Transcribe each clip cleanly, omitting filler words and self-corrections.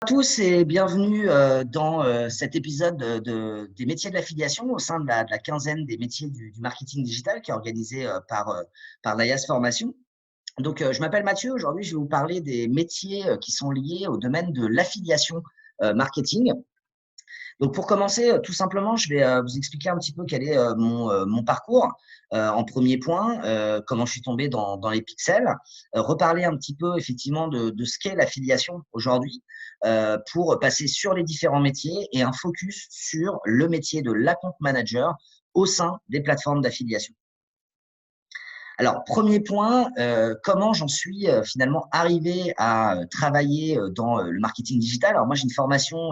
À tous et bienvenue dans cet épisode des métiers de l'affiliation au sein de la quinzaine des métiers du marketing digital qui est organisé par l'AIAS Formation. Donc, je m'appelle Mathieu. Aujourd'hui, je vais vous parler des métiers qui sont liés au domaine de l'affiliation marketing. Donc, pour commencer, tout simplement, je vais vous expliquer un petit peu quel est mon parcours. En premier point, comment je suis tombé dans les pixels, reparler un petit peu effectivement de ce qu'est l'affiliation aujourd'hui, pour passer sur les différents métiers et un focus sur le métier de l'account manager au sein des plateformes d'affiliation. Alors, premier point, comment j'en suis finalement arrivé à travailler dans le marketing digital. Alors moi, j'ai une formation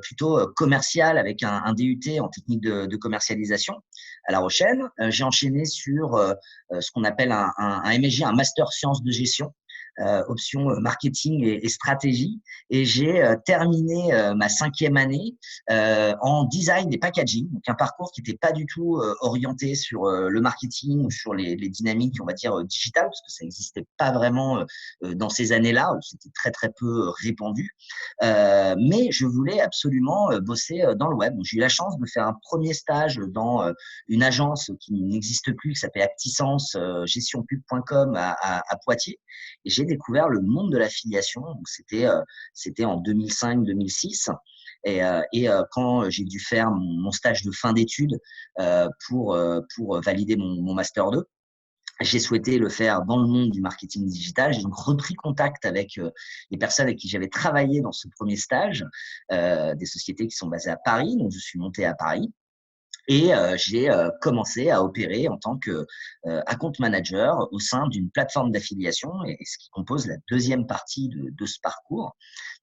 plutôt commerciale avec un DUT en technique de commercialisation à La Rochelle. J'ai enchaîné sur ce qu'on appelle un MSG, un Master Sciences de Gestion, option marketing et stratégie. Et j'ai terminé ma 5e année en design et packaging, donc un parcours qui n'était pas du tout orienté sur le marketing ou sur les dynamiques, on va dire, digitales, parce que ça n'existait pas vraiment dans ces années-là, où c'était très, très peu répandu. Mais je voulais absolument bosser dans le web. Donc, j'ai eu la chance de faire un premier stage dans une agence qui n'existe plus, qui s'appelle Actisense, gestionpub.com à Poitiers. Et j'ai découvert le monde de l'affiliation. Donc, c'était en 2005-2006. Et quand j'ai dû faire mon stage de fin d'études pour valider mon Master 2, j'ai souhaité le faire dans le monde du marketing digital. J'ai donc repris contact avec les personnes avec qui j'avais travaillé dans ce premier stage, des sociétés qui sont basées à Paris. Donc, je suis monté à Paris. Et j'ai commencé à opérer en tant que account manager au sein d'une plateforme d'affiliation, et ce qui compose la deuxième partie de ce parcours.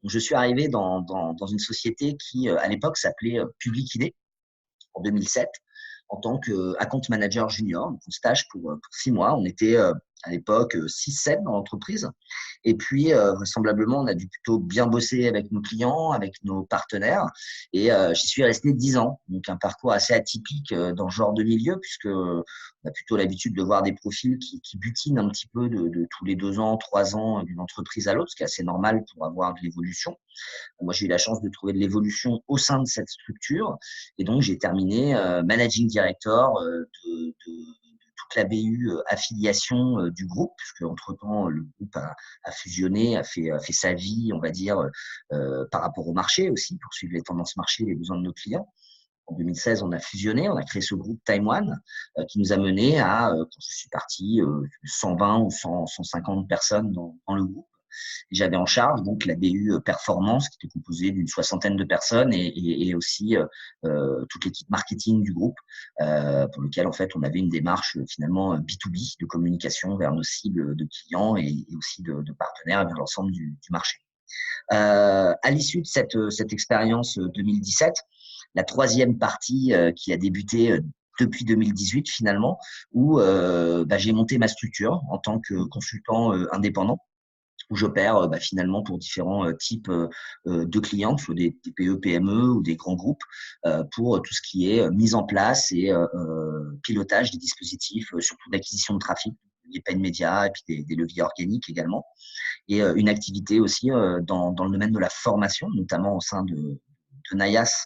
Donc, je suis arrivé dans une société qui, à l'époque, s'appelait Public ID en 2007 en tant qu'account manager junior, donc en stage pour 6 mois. On était à l'époque 6-7 dans l'entreprise. Et puis, vraisemblablement, on a dû plutôt bien bosser avec nos clients, avec nos partenaires. Et j'y suis resté 10 ans. Donc, un parcours assez atypique dans ce genre de milieu, puisque on a plutôt l'habitude de voir des profils qui butinent un petit peu de tous les 2 ans, 3 ans d'une entreprise à l'autre, ce qui est assez normal pour avoir de l'évolution. Moi, j'ai eu la chance de trouver de l'évolution au sein de cette structure. Et donc, j'ai terminé managing director de toute la BU affiliation du groupe, puisque entre-temps, le groupe a fusionné, a fait sa vie, on va dire, par rapport au marché aussi, pour suivre les tendances marché, les besoins de nos clients. En 2016, on a fusionné, on a créé ce groupe Time One qui nous a mené à, quand je suis parti, 120 ou 150 personnes dans le groupe. J'avais en charge donc la BU performance qui était composée d'une 60aine de personnes et aussi toute l'équipe marketing du groupe pour lequel en fait on avait une démarche finalement B2B de communication vers nos cibles de clients et aussi de partenaires vers l'ensemble du marché. À l'issue de cette expérience 2017, la troisième partie qui a débuté depuis 2018 finalement, où j'ai monté ma structure en tant que consultant indépendant, où j'opère finalement pour différents types de clients, que ce soit des TPE, PME ou des grands groupes, pour tout ce qui est mise en place et pilotage des dispositifs, surtout d'acquisition de trafic, des paid médias et puis des leviers organiques également. Et une activité aussi dans le domaine de la formation, notamment au sein de NAIAS,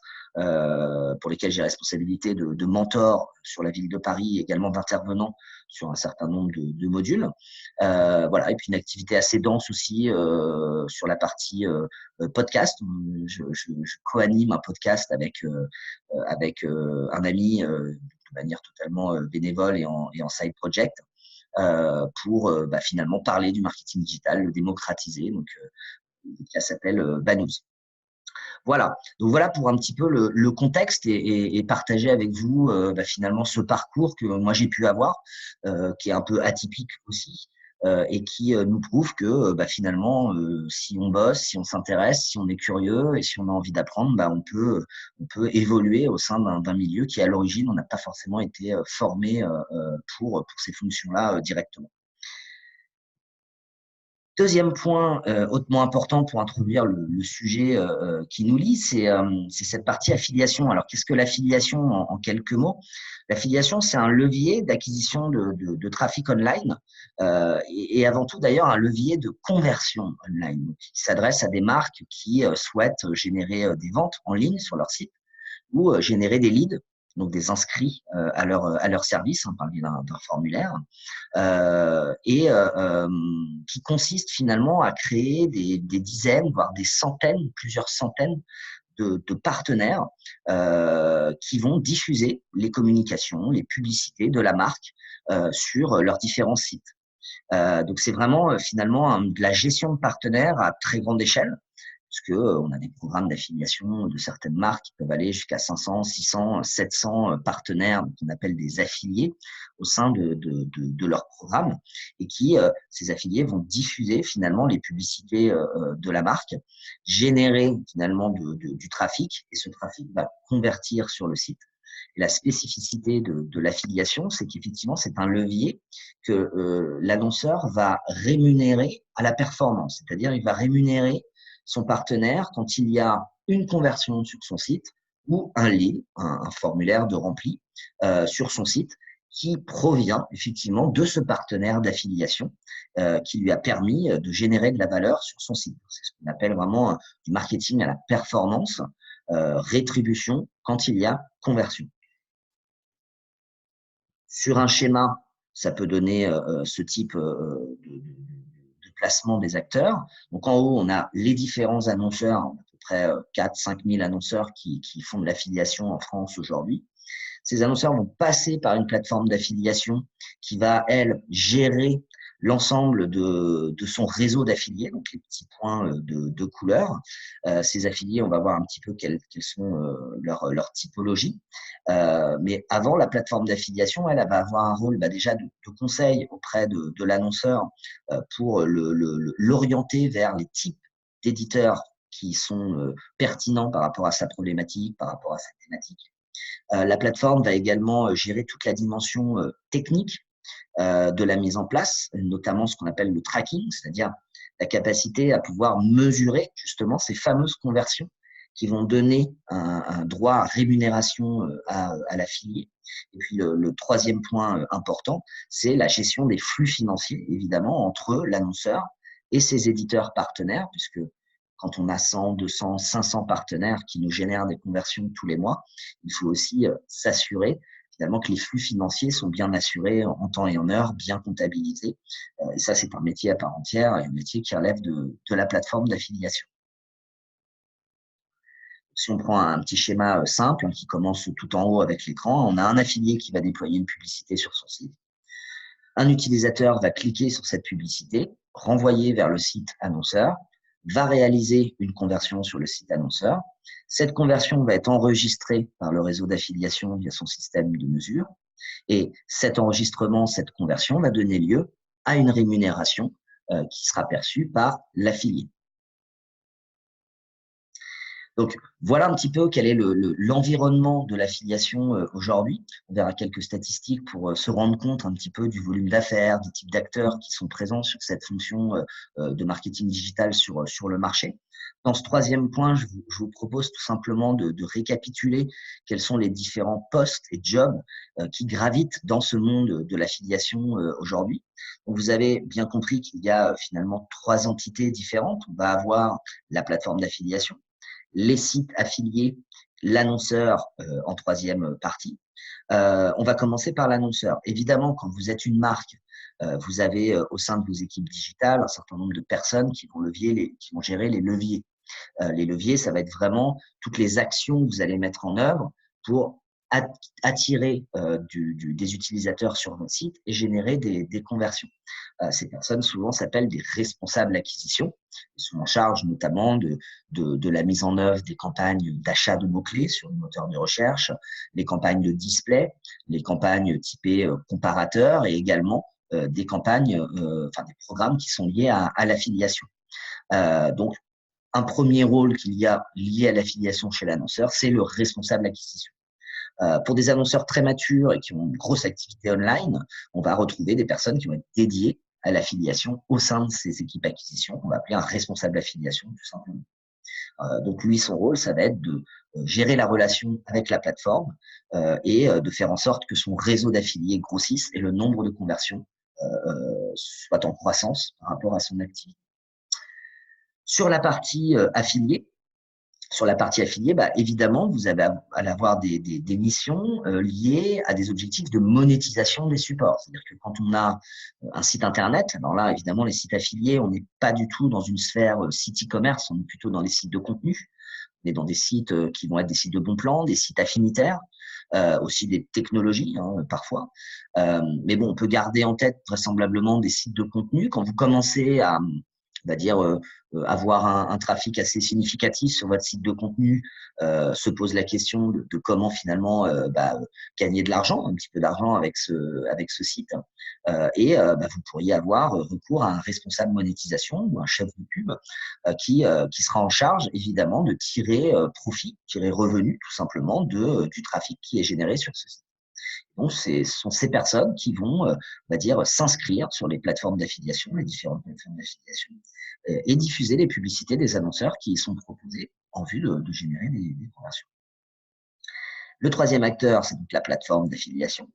pour lesquels j'ai responsabilité de mentor sur la ville de Paris, également d'intervenants sur un certain nombre de modules. Voilà, et puis une activité assez dense aussi sur la partie podcast. Je co-anime un podcast avec un ami de manière totalement bénévole et en side project pour finalement parler du marketing digital, le démocratiser. Donc, ça s'appelle Banous. Voilà. Donc voilà pour un petit peu le contexte et partager avec vous finalement ce parcours que moi j'ai pu avoir, qui est un peu atypique aussi. Et qui nous prouve que finalement, si on bosse, si on s'intéresse, si on est curieux et si on a envie d'apprendre, on peut évoluer au sein d'un milieu qui, à l'origine, on n'a pas forcément été formé pour ces fonctions-là directement. Deuxième point hautement important pour introduire le sujet qui nous lie, c'est cette partie affiliation. Alors, qu'est-ce que l'affiliation en quelques mots? L'affiliation, c'est un levier d'acquisition de trafic online et avant tout, d'ailleurs, un levier de conversion online. Donc, qui s'adresse à des marques qui souhaitent générer des ventes en ligne sur leur site ou générer des leads, donc des inscrits à leur service hein, par le biais d'un formulaire, qui consiste finalement à créer des dizaines, voire des centaines, plusieurs centaines de partenaires qui vont diffuser les communications, les publicités de la marque sur leurs différents sites. Donc c'est vraiment finalement de la gestion de partenaires à très grande échelle, puisque on a des programmes d'affiliation de certaines marques qui peuvent aller jusqu'à 500, 600, 700 partenaires qu'on appelle des affiliés au sein de leur programme et qui, ces affiliés vont diffuser finalement les publicités de la marque, générer finalement du trafic et ce trafic va convertir sur le site. Et la spécificité de l'affiliation, c'est qu'effectivement, c'est un levier que l'annonceur va rémunérer à la performance, c'est-à-dire il va rémunérer son partenaire quand il y a une conversion sur son site ou un lead, un formulaire de rempli sur son site qui provient effectivement de ce partenaire d'affiliation qui lui a permis de générer de la valeur sur son site. C'est ce qu'on appelle vraiment du marketing à la performance, rétribution quand il y a conversion. Sur un schéma, ça peut donner ce type de placement des acteurs. Donc, en haut, on a les différents annonceurs, à peu près 4-5 000 annonceurs qui font de l'affiliation en France aujourd'hui. Ces annonceurs vont passer par une plateforme d'affiliation qui va, elle, gérer l'ensemble de son réseau d'affiliés, donc les petits points de couleur. Ces affiliés, on va voir un petit peu quelles sont leurs typologies. Mais avant, la plateforme d'affiliation, elle va avoir un rôle déjà de conseil auprès de l'annonceur pour l'orienter vers les types d'éditeurs qui sont pertinents par rapport à sa problématique, par rapport à sa thématique. La plateforme va également gérer toute la dimension technique de la mise en place, notamment ce qu'on appelle le tracking, c'est-à-dire la capacité à pouvoir mesurer justement ces fameuses conversions qui vont donner un droit à rémunération à l'affilié. Et puis le troisième point important, c'est la gestion des flux financiers, évidemment, entre l'annonceur et ses éditeurs partenaires, puisque quand on a 100, 200, 500 partenaires qui nous génèrent des conversions tous les mois, il faut aussi s'assurer finalement que les flux financiers sont bien assurés en temps et en heure, bien comptabilisés. Et ça, c'est un métier à part entière et un métier qui relève de la plateforme d'affiliation. Si on prend un petit schéma simple qui commence tout en haut avec l'écran, on a un affilié qui va déployer une publicité sur son site. Un utilisateur va cliquer sur cette publicité, renvoyer vers le site annonceur, va réaliser une conversion sur le site annonceur. Cette conversion va être enregistrée par le réseau d'affiliation via son système de mesure. Et cet enregistrement, cette conversion va donner lieu à une rémunération qui sera perçue par l'affilié. Donc, voilà un petit peu quel est l'environnement de l'affiliation aujourd'hui. On verra quelques statistiques pour se rendre compte un petit peu du volume d'affaires, du type d'acteurs qui sont présents sur cette fonction de marketing digital sur le marché. Dans ce troisième point, je vous propose tout simplement de récapituler quels sont les différents postes et jobs qui gravitent dans ce monde de l'affiliation aujourd'hui. Donc, vous avez bien compris qu'il y a finalement 3 entités différentes. On va avoir la plateforme d'affiliation, les sites affiliés, l'annonceur en troisième partie. On va commencer par l'annonceur. Évidemment, quand vous êtes une marque, vous avez au sein de vos équipes digitales un certain nombre de personnes qui vont gérer les leviers. Les leviers, ça va être vraiment toutes les actions que vous allez mettre en œuvre pour attirer des utilisateurs sur votre site et générer des conversions. Ces personnes, souvent, s'appellent des responsables d'acquisition. Ils sont en charge notamment de la mise en œuvre des campagnes d'achat de mots-clés sur les moteurs de recherche, les campagnes de display, les campagnes typées comparateurs et également des campagnes, des programmes qui sont liés à l'affiliation. Donc, un premier rôle qu'il y a lié à l'affiliation chez l'annonceur, c'est le responsable d'acquisition. Pour des annonceurs très matures et qui ont une grosse activité online, on va retrouver des personnes qui vont être dédiées à l'affiliation au sein de ces équipes acquisition, qu'on va appeler un responsable affiliation, tout simplement. Donc lui, son rôle, ça va être de gérer la relation avec la plateforme et de faire en sorte que son réseau d'affiliés grossisse et le nombre de conversions soit en croissance par rapport à son activité. Sur la partie affiliée, bah, évidemment, vous allez avoir des missions liées à des objectifs de monétisation des supports. C'est-à-dire que quand on a un site internet, alors là, évidemment, les sites affiliés, on n'est pas du tout dans une sphère site e-commerce, on est plutôt dans les sites de contenu. On est dans des sites qui vont être des sites de bon plan, des sites affinitaires, aussi des technologies parfois. Mais bon, on peut garder en tête vraisemblablement des sites de contenu. Quand vous commencez à, on va dire, avoir un trafic assez significatif sur votre site de contenu, se pose la question de comment finalement gagner de l'argent, un petit peu d'argent avec ce site. Vous pourriez avoir recours à un responsable monétisation ou un chef de pub qui sera en charge évidemment de tirer profit, tirer revenu tout simplement du trafic qui est généré sur ce site. Donc, ce sont ces personnes qui vont, on va dire, s'inscrire sur les plateformes d'affiliation, les différentes plateformes d'affiliation, et diffuser les publicités des annonceurs qui y sont proposés en vue de générer des conversions. Le troisième acteur, c'est donc la plateforme d'affiliation.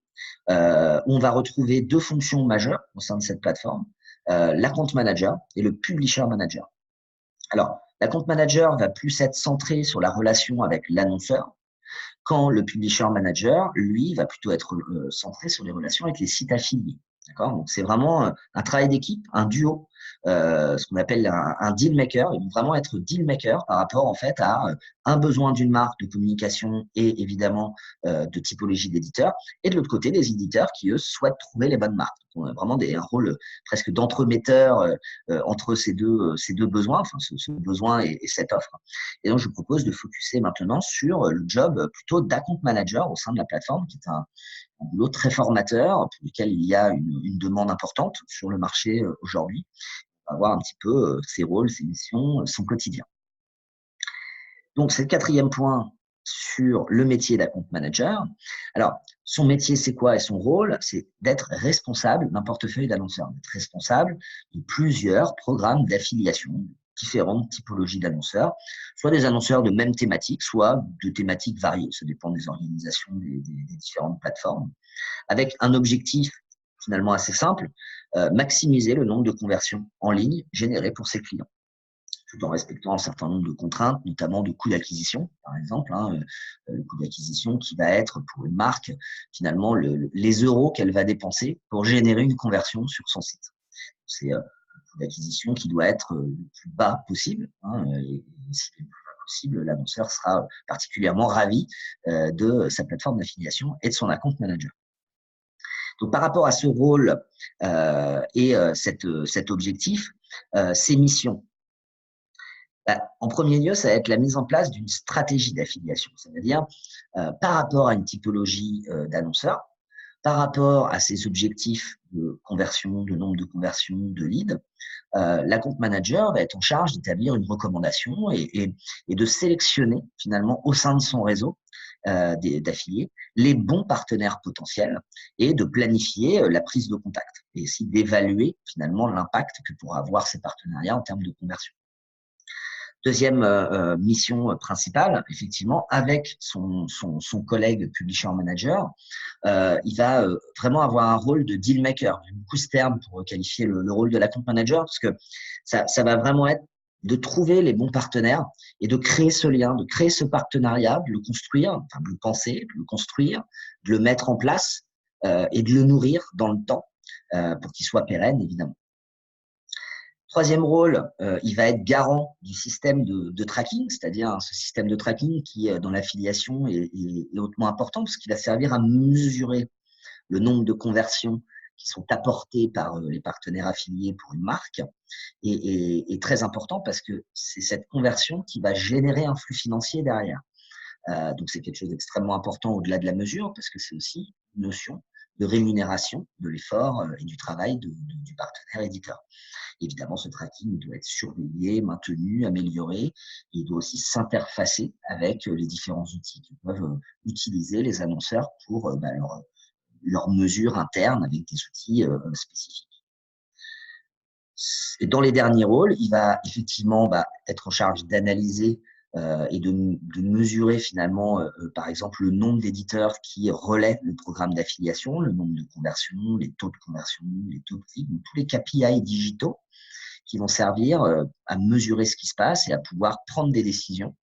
On va retrouver deux fonctions majeures au sein de cette plateforme, l'account manager et le publisher manager. Alors, l'account manager va plus être centré sur la relation avec l'annonceur, quand le publisher manager, lui, va plutôt être centré sur les relations avec les sites affiliés. D'accord? Donc, c'est vraiment un travail d'équipe, un duo, ce qu'on appelle un deal maker. Ils vont vraiment être deal maker par rapport en fait à un besoin d'une marque de communication et évidemment de typologie d'éditeurs, et de l'autre côté des éditeurs qui eux souhaitent trouver les bonnes marques. Donc, on a vraiment un rôle presque d'entremetteur entre ces deux besoins, enfin ce besoin et cette offre. Et donc je vous propose de focuser maintenant sur le job plutôt d'account manager au sein de la plateforme, qui est un boulot très formateur pour lequel il y a une demande importante sur le marché aujourd'hui. On va voir un petit peu ses rôles, ses missions, son quotidien. Donc, c'est le quatrième point sur le métier d'account manager. Alors, son métier, c'est quoi et son rôle? C'est d'être responsable d'un portefeuille d'annonceurs, d'être responsable de plusieurs programmes d'affiliation, différentes typologies d'annonceurs, soit des annonceurs de même thématique, soit de thématiques variées. Ça dépend des organisations des différentes plateformes, avec un objectif finalement assez simple, maximiser le nombre de conversions en ligne générées pour ses clients, tout en respectant un certain nombre de contraintes, notamment de coûts d'acquisition, par exemple. Le coût d'acquisition qui va être pour une marque, finalement, les euros qu'elle va dépenser pour générer une conversion sur son site. C'est un coût d'acquisition qui doit être le plus bas possible. Et si le plus bas possible, l'annonceur sera particulièrement ravi de sa plateforme d'affiliation et de son account manager. Donc, par rapport à ce rôle et cet objectif, ces missions, en premier lieu, ça va être la mise en place d'une stratégie d'affiliation. C'est-à-dire, par rapport à une typologie d'annonceurs, par rapport à ses objectifs de conversion, de nombre de conversions, de leads, l'account manager va être en charge d'établir une recommandation et de sélectionner finalement au sein de son réseau d'affiliés les bons partenaires potentiels et de planifier la prise de contact et aussi d'évaluer finalement l'impact que pourra avoir ces partenariats en termes de conversion. Deuxième mission principale, effectivement, avec son collègue publisher manager, il va vraiment avoir un rôle de deal maker. J'aime beaucoup ce terme pour qualifier le rôle de l'account manager, parce que ça va vraiment être de trouver les bons partenaires et de créer ce lien, de créer ce partenariat, de le construire, enfin de le penser, de le construire, de le mettre en place et de le nourrir dans le temps pour qu'il soit pérenne, évidemment. Troisième rôle, il va être garant du système de tracking, c'est-à-dire ce système de tracking qui, dans l'affiliation, est hautement important parce qu'il va servir à mesurer le nombre de conversions qui sont apportées par les partenaires affiliés pour une marque et très important parce que c'est cette conversion qui va générer un flux financier derrière. Donc, c'est quelque chose d'extrêmement important au-delà de la mesure parce que c'est aussi une notion de rémunération de l'effort et du travail du partenaire éditeur. Évidemment, ce tracking doit être surveillé, maintenu, amélioré. Il doit aussi s'interfacer avec les différents outils que peuvent utiliser les annonceurs pour leurs mesures internes avec des outils spécifiques. Et dans les derniers rôles, il va effectivement être en charge d'analyser et de mesurer finalement, par exemple, le nombre d'éditeurs qui relaient le programme d'affiliation, le nombre de conversions, les taux de conversion, les taux de clics, tous les KPI digitaux qui vont servir à mesurer ce qui se passe et à pouvoir prendre des décisions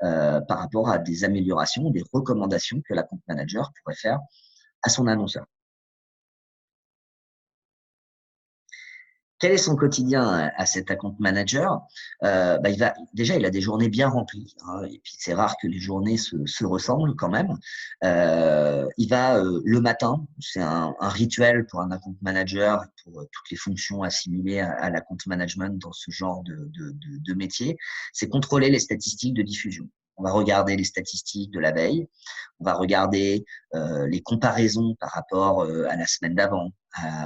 par rapport à des améliorations, des recommandations que la compte manager pourrait faire à son annonceur. Quel est son quotidien à cet account manager? Il a des journées bien remplies, hein, et puis c'est rare que les journées se ressemblent quand même. Le matin, c'est un rituel pour un account manager, pour toutes les fonctions assimilées à l'account management dans ce genre de métier, c'est contrôler les statistiques de diffusion. On va regarder les statistiques de la veille, on va regarder les comparaisons par rapport à la semaine d'avant,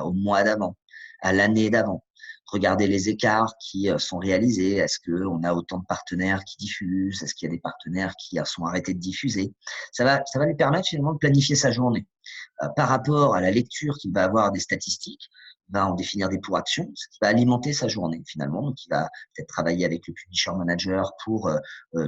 au mois d'avant, à l'année d'avant. Regarder les écarts qui sont réalisés. Est-ce qu'on a autant de partenaires qui diffusent? Est-ce qu'il y a des partenaires qui sont arrêtés de diffuser? Ça va lui permettre finalement de planifier sa journée. Par rapport à la lecture qu'il va avoir des statistiques, il va en définir des pour actions, ce qui va alimenter sa journée finalement. Donc, il va peut-être travailler avec le publisher manager pour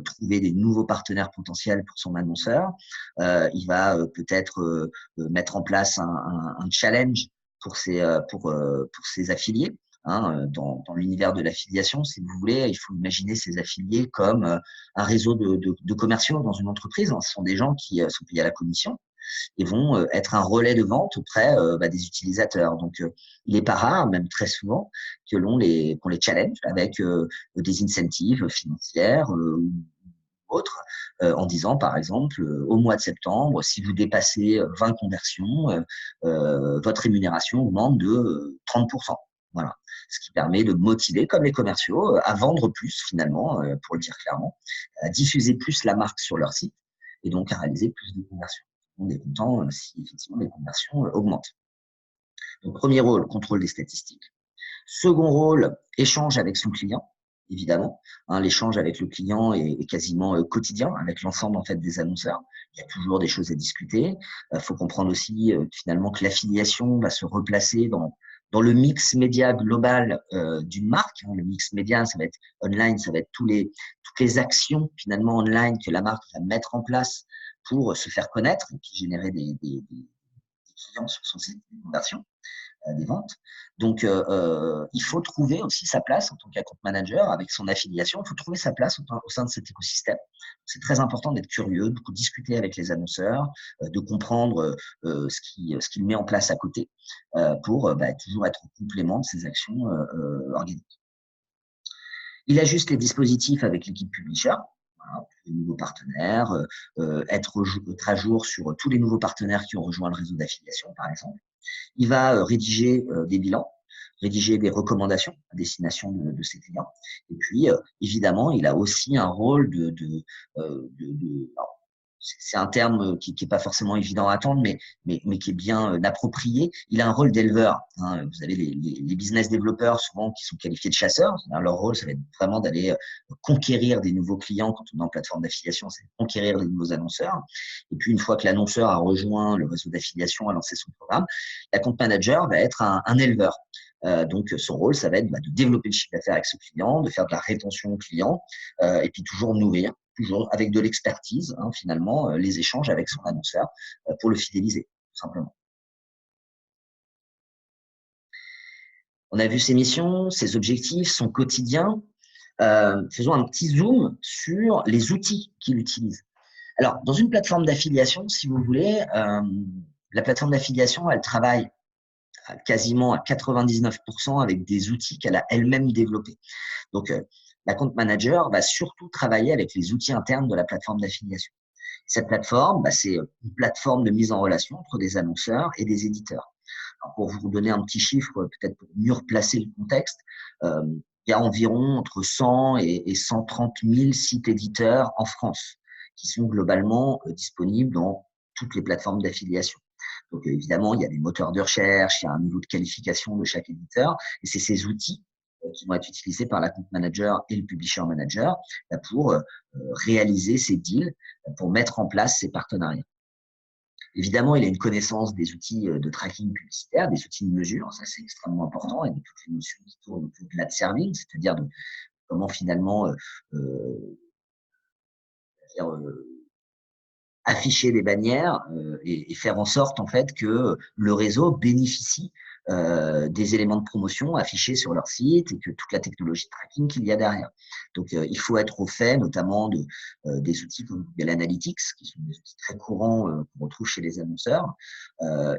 trouver des nouveaux partenaires potentiels pour son annonceur. Il va peut-être mettre en place un challenge pour ses affiliés. Dans l'univers de l'affiliation, si vous voulez, il faut imaginer ces affiliés comme un réseau de commerciaux dans une entreprise. Ce sont des gens qui sont payés à la commission et vont être un relais de vente auprès des utilisateurs. Donc, il n'est pas rare, même très souvent, qu'on les challenge avec des incentives financières ou autres, en disant, par exemple, au mois de septembre, si vous dépassez 20 conversions, votre rémunération augmente de 30%. Voilà. Ce qui permet de motiver, comme les commerciaux, à vendre plus, finalement, pour le dire clairement, à diffuser plus la marque sur leur site et donc à réaliser plus de conversions. On est content si effectivement les conversions augmentent. Donc, premier rôle, contrôle des statistiques. Second rôle, échange avec son client, évidemment. L'échange avec le client est quasiment quotidien avec l'ensemble en fait des annonceurs. Il y a toujours des choses à discuter. Il faut comprendre aussi finalement que l'affiliation va se replacer dans le mix média global d'une marque. Le mix média, ça va être online, ça va être toutes les actions finalement online que la marque va mettre en place pour se faire connaître et puis générer des clients sur son site, des conversions, des ventes. Donc, il faut trouver aussi sa place en tant qu'account manager avec son affiliation. Il faut trouver sa place au sein de cet écosystème. C'est très important d'être curieux, de discuter avec les annonceurs, de comprendre ce qu'il met en place à côté pour toujours être au complément de ses actions organiques. Il ajuste les dispositifs avec l'équipe publisher. Voilà, les nouveaux partenaires, être à jour sur tous les nouveaux partenaires qui ont rejoint le réseau d'affiliation, par exemple. Il va rédiger des bilans, rédiger des recommandations à destination de ses clients. Et puis, évidemment, il a aussi un rôle c'est un terme qui n'est pas forcément évident à attendre, mais qui est bien approprié. Il a un rôle d'éleveur. Vous avez les business développeurs souvent qui sont qualifiés de chasseurs. Leur rôle, ça va être vraiment d'aller conquérir des nouveaux clients quand on est en plateforme d'affiliation, c'est conquérir des nouveaux annonceurs. Et puis, une fois que l'annonceur a rejoint le réseau d'affiliation, a lancé son programme, la compte manager va être un éleveur. Donc, son rôle, ça va être de développer le chiffre d'affaires avec ce client, de faire de la rétention client et puis toujours nourrir, toujours avec de l'expertise, finalement, les échanges avec son annonceur pour le fidéliser, tout simplement. On a vu ses missions, ses objectifs, son quotidien. Faisons un petit zoom sur les outils qu'il utilise. Alors, dans une plateforme d'affiliation, si vous voulez, la plateforme d'affiliation, elle travaille quasiment à 99% avec des outils qu'elle a elle-même développés. Donc, la compte manager va surtout travailler avec les outils internes de la plateforme d'affiliation. Cette plateforme, c'est une plateforme de mise en relation entre des annonceurs et des éditeurs. Alors, pour vous donner un petit chiffre, peut-être pour mieux replacer le contexte, il y a environ entre 100 et 130 000 sites éditeurs en France qui sont globalement disponibles dans toutes les plateformes d'affiliation. Donc, évidemment, il y a des moteurs de recherche, il y a un niveau de qualification de chaque éditeur, et c'est ces outils qui vont être utilisés par l'account manager et le publisher manager pour réaliser ces deals, pour mettre en place ces partenariats. Évidemment, il a une connaissance des outils de tracking publicitaire, des outils de mesure. Ça, c'est extrêmement important. Et de toutes les notions qui tournent autour de l'ad serving, c'est-à-dire de comment finalement dire, afficher des bannières et faire en sorte en fait que le réseau bénéficie des éléments de promotion affichés sur leur site et que toute la technologie de tracking qu'il y a derrière. Donc, il faut être au fait notamment des outils comme Google Analytics, qui sont des outils très courants qu'on retrouve chez les annonceurs,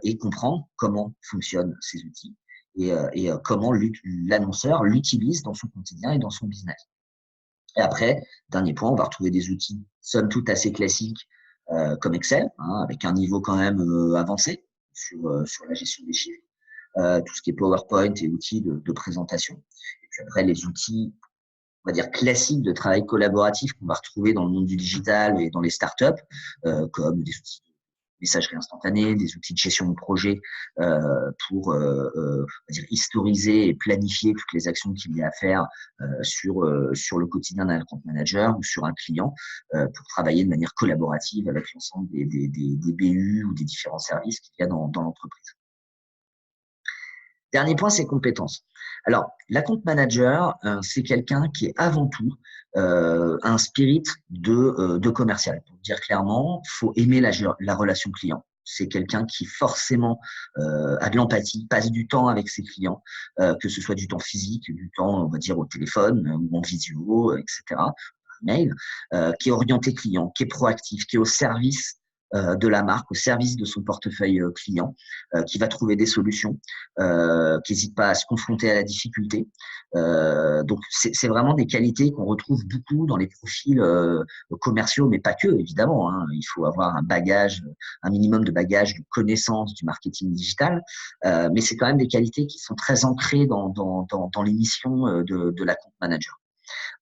et comprendre comment fonctionnent ces outils et comment l'annonceur l'utilise dans son quotidien et dans son business. Et après, dernier point, on va retrouver des outils, somme toute assez classiques, comme Excel, hein, avec un niveau quand même avancé sur la gestion des chiffres, tout ce qui est PowerPoint et outils de présentation. Et puis après, les outils, on va dire, classiques de travail collaboratif qu'on va retrouver dans le monde du digital et dans les startups, comme des outils messagerie instantanée, des outils de gestion de projet pour on va dire, historiser et planifier toutes les actions qu'il y a à faire sur le quotidien d'un compte manager ou sur un client pour travailler de manière collaborative avec l'ensemble des BU ou des différents services qu'il y a dans l'entreprise. Dernier point, c'est compétences. Alors, l'account manager, c'est quelqu'un qui est avant tout un spirit de commercial. Pour dire clairement, il faut aimer la relation client. C'est quelqu'un qui forcément a de l'empathie, passe du temps avec ses clients, que ce soit du temps physique, du temps, on va dire, au téléphone ou en visio, etc., par mail, qui est orienté client, qui est proactif, qui est au service de la marque, au service de son portefeuille client, qui va trouver des solutions, qui n'hésite pas à se confronter à la difficulté. Donc, c'est vraiment des qualités qu'on retrouve beaucoup dans les profils commerciaux, mais pas que, évidemment. Hein. Il faut avoir un minimum de bagage, de connaissance du marketing digital, mais c'est quand même des qualités qui sont très ancrées dans les missions de l'account manager.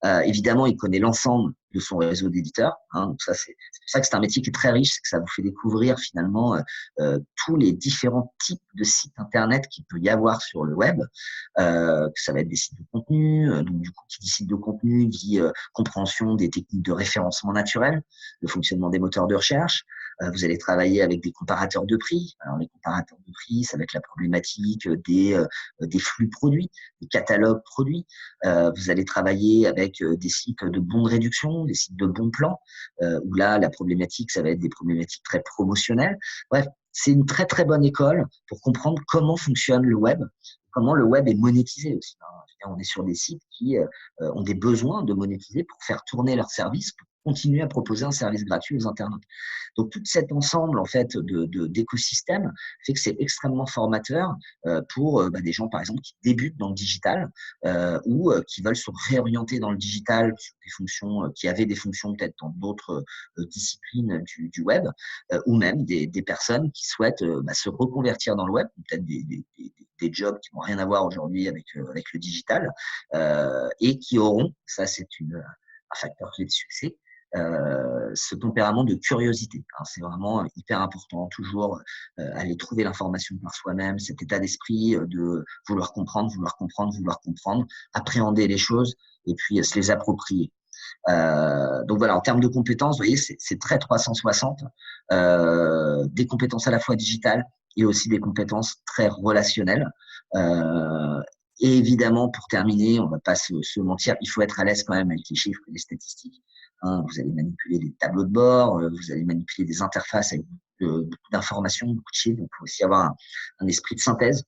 Évidemment, il connaît l'ensemble de son réseau d'éditeurs. Hein, donc ça, c'est pour ça que c'est un métier qui est très riche, c'est que ça vous fait découvrir finalement tous les différents types de sites internet qu'il peut y avoir sur le web. Ça va être des sites de contenu. Donc du coup, qui dit site de contenu dit compréhension des techniques de référencement naturel, le fonctionnement des moteurs de recherche. Vous allez travailler avec des comparateurs de prix. Alors les comparateurs de prix, ça va être la problématique des flux produits, des catalogues produits. Vous allez travailler avec des sites de bons de réduction, des sites de bons plans, où là, la problématique, ça va être des problématiques très promotionnelles. Bref, c'est une très, très bonne école pour comprendre comment fonctionne le web, comment le web est monétisé aussi. On est sur des sites qui ont des besoins de monétiser pour faire tourner leurs services, pour continuer à proposer un service gratuit aux internautes. Donc, tout cet ensemble en fait d'écosystèmes fait que c'est extrêmement formateur pour des gens, par exemple, qui débutent dans le digital ou qui veulent se réorienter dans le digital sur des fonctions qui avaient des fonctions peut-être dans d'autres disciplines du web, ou même des personnes qui souhaitent se reconvertir dans le web, peut-être des jobs qui n'ont rien à voir aujourd'hui avec le digital, et qui auront, ça c'est un facteur clé de succès, ce tempérament de curiosité. Hein, c'est vraiment hyper important, toujours aller trouver l'information par soi-même, cet état d'esprit de vouloir comprendre, appréhender les choses et puis se les approprier. Donc voilà, en termes de compétences, vous voyez, c'est très 360, des compétences à la fois digitales et aussi des compétences très relationnelles. Et évidemment, pour terminer, on ne va pas se mentir, il faut être à l'aise quand même avec les chiffres et les statistiques. Hein, vous allez manipuler des tableaux de bord, vous allez manipuler des interfaces avec beaucoup d'informations, beaucoup de chiffres. Donc, il faut aussi avoir un esprit de synthèse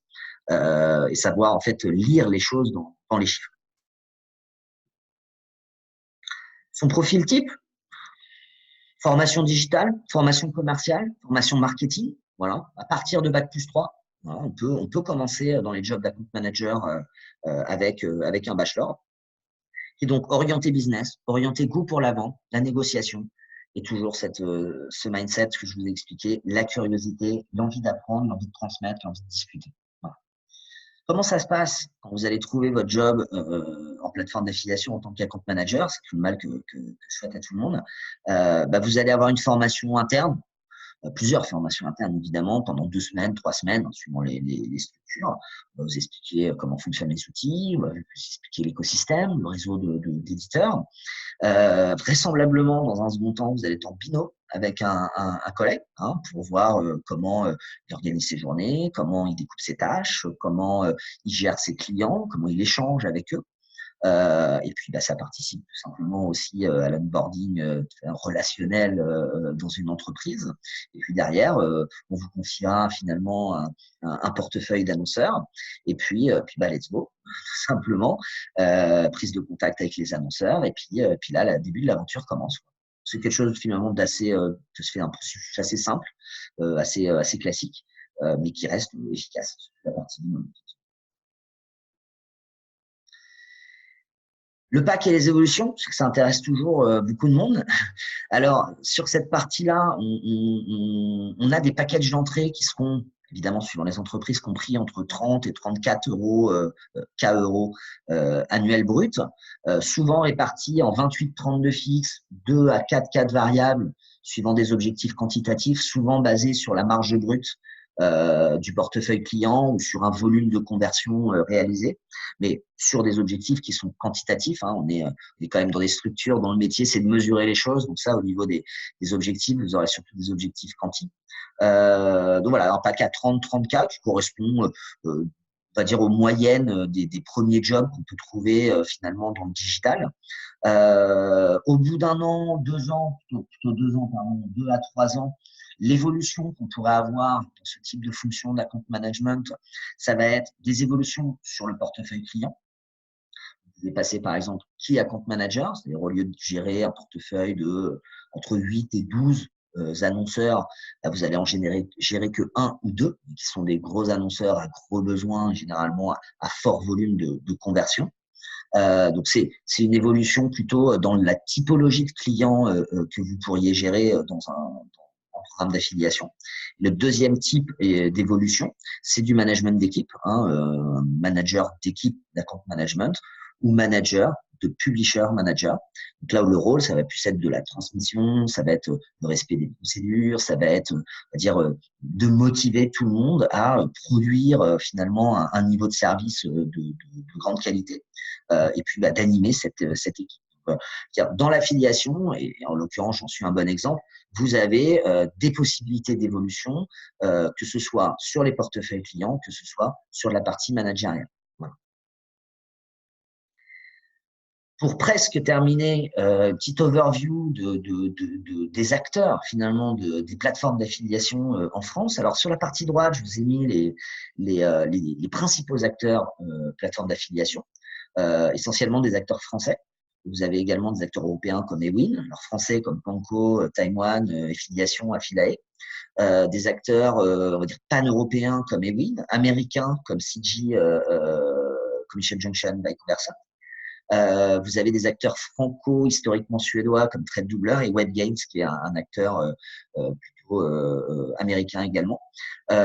et savoir en fait lire les choses dans les chiffres. Son profil type, formation digitale, formation commerciale, formation marketing. Voilà, à partir de bac+3, voilà, on peut commencer dans les jobs d'account manager avec un bachelor. Et donc orienté business, orienté goût pour la vente, la négociation, et toujours ce mindset que je vous ai expliqué, la curiosité, l'envie d'apprendre, l'envie de transmettre, l'envie de discuter. Voilà. Comment ça se passe quand vous allez trouver votre job en plateforme d'affiliation en tant qu'account manager? C'est tout le mal que je souhaite à tout le monde. Vous allez avoir une formation interne plusieurs formations internes, évidemment, pendant 2 semaines, 3 semaines, suivant les structures. On va vous expliquer comment fonctionnent les outils, on va vous expliquer l'écosystème, le réseau d'éditeurs. Vraisemblablement, dans un second temps, vous allez être en binôme avec un collègue pour voir comment il organise ses journées, comment il découpe ses tâches, comment il gère ses clients, comment il échange avec eux. Et puis, ça participe tout simplement aussi à l'onboarding relationnel dans une entreprise. Et puis derrière, on vous confiera finalement un portefeuille d'annonceurs. Et puis, let's go, tout simplement. Prise de contact avec les annonceurs. Et puis là, le début de l'aventure commence. C'est quelque chose finalement d'assez, que se fait un processus assez simple, assez classique, mais qui reste efficace sur la partie du moment. Le pack et les évolutions, parce que ça intéresse toujours beaucoup de monde. Alors, sur cette partie-là, on a des packages d'entrée qui seront, évidemment, suivant les entreprises, compris entre 30 et 34 euros, K euros annuels bruts, souvent répartis en 28-32 fixes, 2 à 4 de variables, suivant des objectifs quantitatifs, souvent basés sur la marge brute du portefeuille client ou sur un volume de conversion réalisé, mais sur des objectifs qui sont quantitatifs. On est quand même dans des structures dont le métier, c'est de mesurer les choses. Donc ça, au niveau des objectifs, vous aurez surtout des objectifs quanti. Donc voilà, un pack à 30-34 qui correspond, on va dire, aux moyennes des premiers jobs qu'on peut trouver finalement dans le digital. Au bout d'un an, 2 ans, plutôt 2 ans, pardon, 2 à 3 ans, l'évolution qu'on pourrait avoir dans ce type de fonction d'account management, ça va être des évolutions sur le portefeuille client. Vous pouvez passer par exemple key account manager, c'est-à-dire au lieu de gérer un portefeuille de entre 8 et 12 annonceurs, vous allez en gérer que 1 ou 2, qui sont des gros annonceurs à gros besoins, généralement à fort volume de conversion. Donc c'est une évolution plutôt dans la typologie de clients que vous pourriez gérer dans un programme d'affiliation. Le deuxième type d'évolution, c'est du management d'équipe, manager d'équipe d'account management ou manager de publisher manager. Donc là où le rôle, ça va plus être de la transmission, ça va être le respect des procédures, ça va être, on va dire, de motiver tout le monde à produire finalement un niveau de service de grande qualité et puis d'animer cette équipe. Dans l'affiliation, et en l'occurrence, j'en suis un bon exemple, vous avez des possibilités d'évolution, que ce soit sur les portefeuilles clients, que ce soit sur la partie managériale. Voilà. Pour presque terminer, petite overview des acteurs finalement des plateformes d'affiliation en France. Alors sur la partie droite, je vous ai mis les principaux acteurs plateformes d'affiliation, essentiellement des acteurs français. Vous avez également des acteurs européens comme Ewin, alors français comme Panko, Taïwan, Affiliation, Affilae. Des acteurs, on va dire, pan-européens comme Ewin, américains comme CG, Commission Junction, vice versa. Vous avez des acteurs franco, historiquement suédois comme TradeDoubler et WebGames, qui est un acteur plutôt américain également. Donc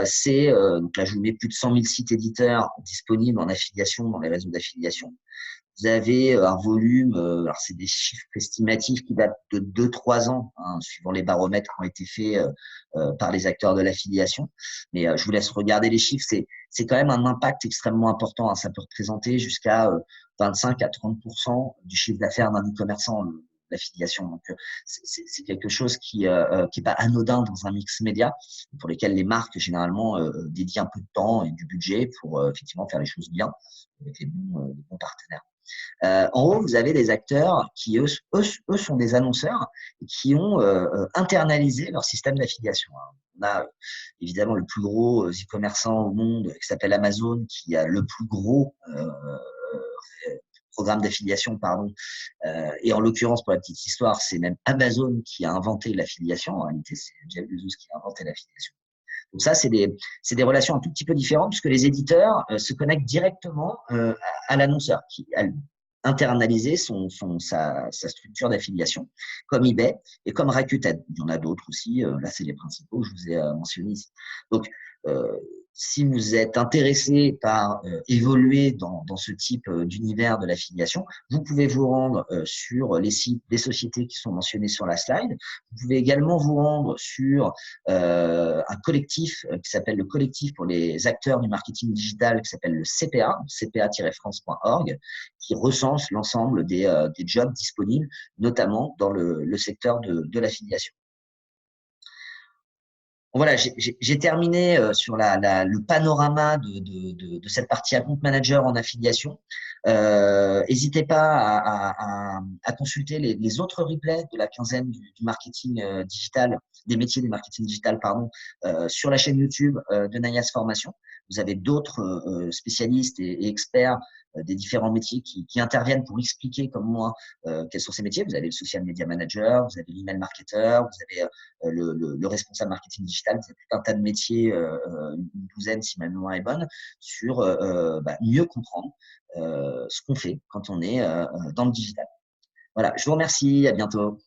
là, je vous mets plus de 100 000 sites éditeurs disponibles en affiliation dans les réseaux d'affiliation. Vous avez un volume, alors c'est des chiffres estimatifs qui datent de 2-3 ans, suivant les baromètres qui ont été faits par les acteurs de l'affiliation. Mais je vous laisse regarder les chiffres. C'est quand même un impact extrêmement important. Ça peut représenter jusqu'à 25 à 30% du chiffre d'affaires d'un e-commerçant, l'affiliation. Donc, c'est quelque chose qui est pas anodin dans un mix média, pour lesquels les marques, généralement, dédient un peu de temps et du budget pour effectivement faire les choses bien avec les bons partenaires. En haut, vous avez des acteurs qui, eux sont des annonceurs et qui ont internalisé leur système d'affiliation. On a évidemment le plus gros e-commerçant au monde qui s'appelle Amazon, qui a le plus gros programme d'affiliation, pardon. Et en l'occurrence, pour la petite histoire, c'est même Amazon qui a inventé l'affiliation. En réalité, c'est Jeff Bezos qui a inventé l'affiliation. Donc ça, c'est des relations un tout petit peu différentes puisque les éditeurs se connectent directement à l'annonceur qui a internalisé sa structure d'affiliation, comme eBay et comme Rakuten. Il y en a d'autres aussi. Là, c'est les principaux que je vous ai mentionnés ici. Donc, si vous êtes intéressé par évoluer dans ce type d'univers de l'affiliation, vous pouvez vous rendre sur les sites des sociétés qui sont mentionnées sur la slide. Vous pouvez également vous rendre sur un collectif qui s'appelle le collectif pour les acteurs du marketing digital, qui s'appelle le CPA, cpa-france.org, qui recense l'ensemble des jobs disponibles, notamment dans le secteur de l'affiliation. Voilà, j'ai terminé sur le panorama de cette partie account manager en affiliation. N'hésitez pas à consulter les autres replays de la quinzaine du marketing digital, des métiers du marketing digital, pardon, sur la chaîne YouTube de Nayas Formation. Vous avez d'autres spécialistes et experts des différents métiers qui interviennent pour expliquer comme moi quels sont ces métiers. Vous avez le social media manager, vous avez l'email marketer, vous avez le responsable marketing digital, vous avez tout un tas de métiers, une douzaine si ma mémoire est bonne, sur mieux comprendre ce qu'on fait quand on est dans le digital. Voilà, je vous remercie, à bientôt.